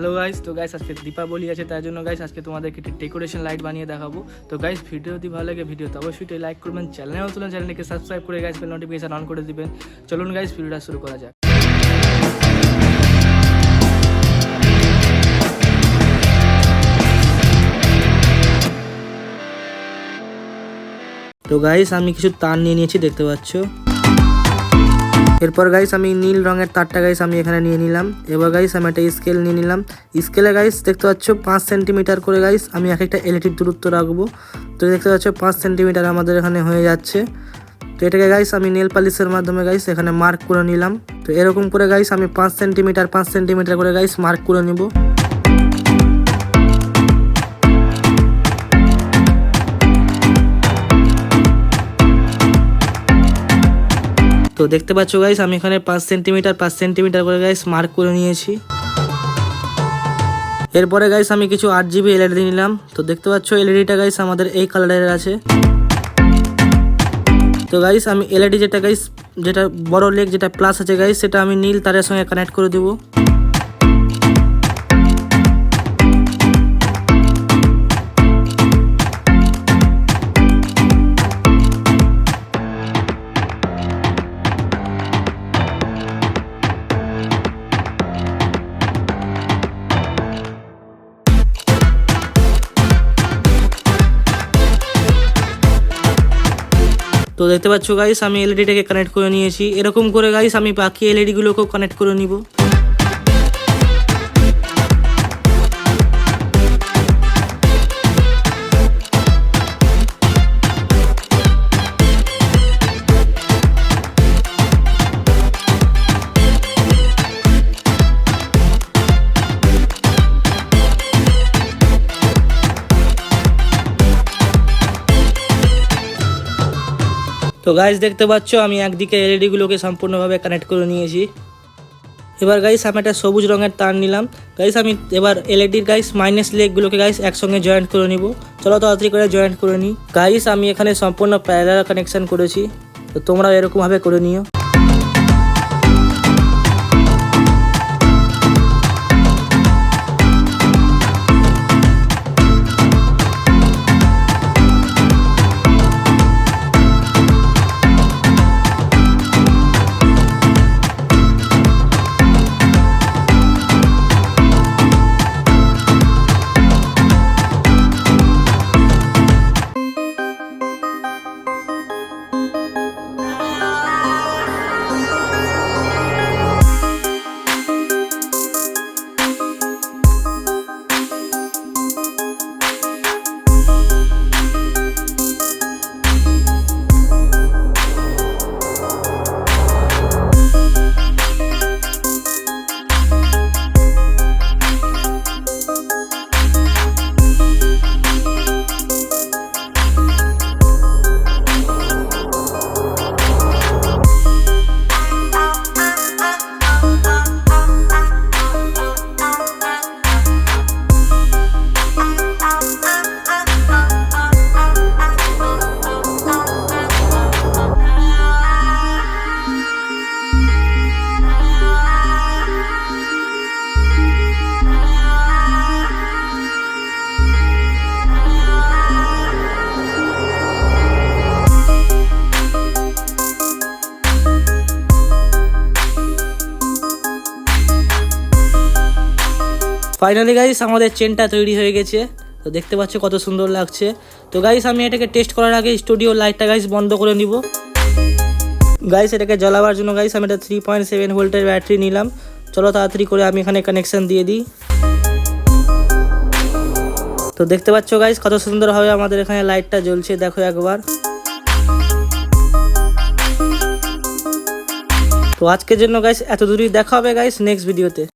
Hello guys, তো guys আজকে দীপাবলি আছে, তার জন্য গাইস আজকে তোমাদেরকে একটি ডেকোরেশন লাইট বানিয়ে দেখাবো। তো গাইস ভিডিও যদি ভালো লাগে ভিডিওতে অবশ্যই লাইক করবেন, চ্যানেলেও তুলেন চ্যানেলটিকে সাবস্ক্রাইব করে গাইস বেল নোটিফিকেশন অন করে দিবেন। চলুন গাইস ভিডিওটা শুরু করা যাক। তো গাইস আমি কিছু তার নিয়ে নিয়েছি, দেখতে পাচ্ছ। এরপর গাইস আমি নীল রঙের তারটা গাইস আমি এখানে নিয়ে নিলাম। এবার গাইস আমি একটা স্কেল নিয়ে নিলাম। স্কেলে গাইস দেখতে পাচ্ছ 5 সেন্টিমিটার করে গাইস আমি এক একটা এলইডির দূরত্ব রাখবো। তো দেখতে পাচ্ছ 5 সেন্টিমিটার আমাদের এখানে হয়ে যাচ্ছে। তো এটাকে গাইস আমি নেল পালিশের মাধ্যমে গাইস এখানে মার্ক করে নিলাম। তো এরকম করে গাইস আমি 5 সেন্টিমিটার করে গাইস মার্ক করে নিব। তো দেখতে পাচ্ছ গাইস আমি এখানে 5 সেন্টিমিটার করে গাইস মার্ক করে নিয়েছি। এরপরে গাইস আমি কিছু RGB এলইডি নিলাম। তো দেখতে পাচ্ছ এলইডিটা গাইস আমাদের এই কালারের আছে। তো গাইস আমি এলইডি যেটা বড় লেগ যেটা প্লাস আছে গাইস সেটা আমি নীল তারের সঙ্গে কানেক্ট করে দেব। তো দেখতে পাচ্ছ গাইস আমি এলইডিটাকে কানেক্ট করে নিয়েছি। এরকম করে গাইস আমি বাকি এলইডিগুলোকেও কানেক্ট করে নিব। তো গাইস দেখতে পাচ্ছ আমি একদিকে এলইডিগুলোকে সম্পূর্ণভাবে কানেক্ট করে নিয়েছি। এবার গাইস আমি একটা সবুজ রঙের তার নিলাম। গাইস আমি এবার এলইডির গাইস মাইনাস লেগগুলোকে গাইস একসঙ্গে জয়েন্ট করে নিব। চলো তাড়াতাড়ি করে জয়েন্ট করে নিই। গাইস আমি এখানে সম্পূর্ণ প্যারালাল কানেকশন করেছি, তো তোমরা এরকমভাবে করে নিও। ফাইনালি গাইস আমাদের চেনটা তৈরি হয়ে গেছে। তো দেখতে পাচ্ছ কত সুন্দর লাগছে। তো গাইস আমি এটাকে টেস্ট করার আগে স্টুডিও লাইটটা গাইস বন্ধ করে নিব। গাইস এটাকে জ্বালাবার জন্য গাইস আমি এটা 3.7 ভোল্টের ব্যাটারি নিলাম। চলো তাড়াতাড়ি করে আমি এখানে কানেকশন দিয়ে দিই। তো দেখতে পাচ্ছ গাইস কত সুন্দরভাবে আমাদের এখানে লাইটটা জ্বলছে, দেখো একবার। তো আজকের জন্য গাইস এত দূরই, দেখা হবে গাইস নেক্সট ভিডিওতে।